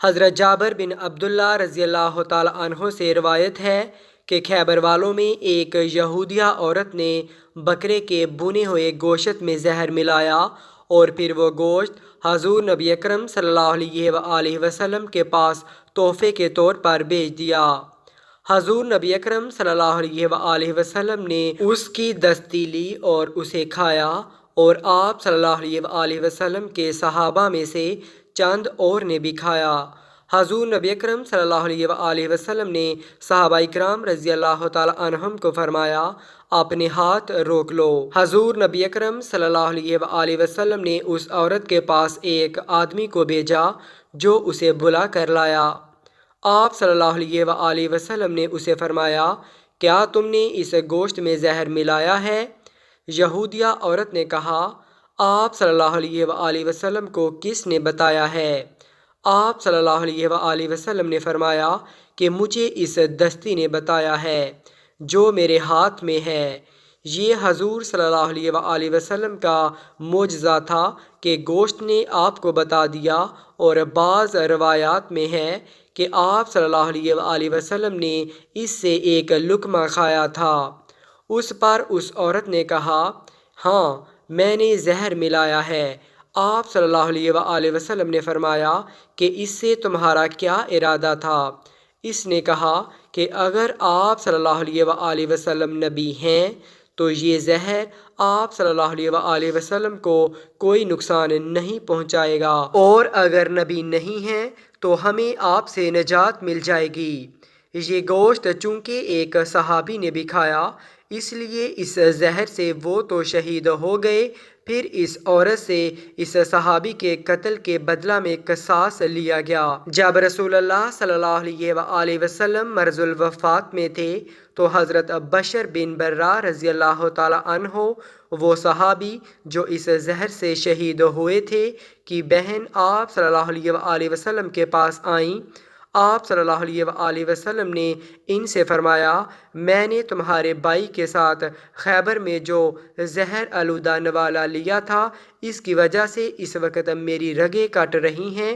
حضرت جابر بن عبداللہ رضی اللہ تعالیٰ عنہ سے روایت ہے کہ خیبر والوں میں ایک یہودیہ عورت نے بکرے کے بھنے ہوئے گوشت میں زہر ملایا اور پھر وہ گوشت حضور نبی اکرم صلی اللہ علیہ وآلہ وسلم کے پاس تحفے کے طور پر بھیج دیا۔ حضور نبی اکرم صلی اللہ علیہ وآلہ وسلم نے اس کی دستی لی اور اسے کھایا، اور آپ صلی اللہ علیہ وآلہ وسلم کے صحابہ میں سے چند اور نے بھی کھایا۔ حضور نبی اکرم صلی اللہ علیہ وآلہ وسلم نے صحابہ اکرام رضی اللہ تعالیٰ عنہم کو فرمایا، اپنے ہاتھ روک لو۔ حضور نبی اکرم صلی اللہ علیہ وآلہ وسلم نے اس عورت کے پاس ایک آدمی کو بھیجا جو اسے بلا کر لایا۔ آپ صلی اللہ علیہ وآلہ وسلم نے اسے فرمایا، کیا تم نے اس گوشت میں زہر ملایا ہے؟ یہودیہ عورت نے کہا، آپ صلی اللہ علیہ وآلہ وسلم کو کس نے بتایا ہے؟ آپ صلی اللہ علیہ وآلہ وسلم نے فرمایا کہ مجھے اس دستی نے بتایا ہے جو میرے ہاتھ میں ہے۔ یہ حضور صلی اللہ علیہ وآلہ وسلم کا معجزہ تھا کہ گوشت نے آپ کو بتا دیا، اور بعض روایات میں ہے کہ آپ صلی اللہ علیہ وآلہ وسلم نے اس سے ایک لقمہ کھایا تھا۔ اس پر اس عورت نے کہا، ہاں، میں نے زہر ملایا ہے۔ آپ صلی اللہ علیہ وآلہ وسلم نے فرمایا کہ اس سے تمہارا کیا ارادہ تھا؟ اس نے کہا کہ اگر آپ صلی اللہ علیہ وآلہ وسلم نبی ہیں تو یہ زہر آپ صلی اللہ علیہ وآلہ وسلم کو کوئی نقصان نہیں پہنچائے گا، اور اگر نبی نہیں ہیں تو ہمیں آپ سے نجات مل جائے گی۔ یہ گوشت چونکہ ایک صحابی نے بھی کھایا، اس لیے اس زہر سے وہ تو شہید ہو گئے، پھر اس عورت سے اس صحابی کے قتل کے بدلہ میں قصاص لیا گیا۔ جب رسول اللہ صلی اللہ علیہ وآلہ وسلم مرض الوفات میں تھے تو حضرت بشر بن برہ رضی اللہ تعالیٰ عنہ، وہ صحابی جو اس زہر سے شہید ہوئے تھے، کی بہن آپ صلی اللہ علیہ وآلہ وسلم کے پاس آئیں۔ آپ صلی اللہ علیہ وآلہ وسلم نے ان سے فرمایا، میں نے تمہارے بھائی کے ساتھ خیبر میں جو زہر آلودہ نوالا لیا تھا، اس کی وجہ سے اس وقت میری رگیں کٹ رہی ہیں۔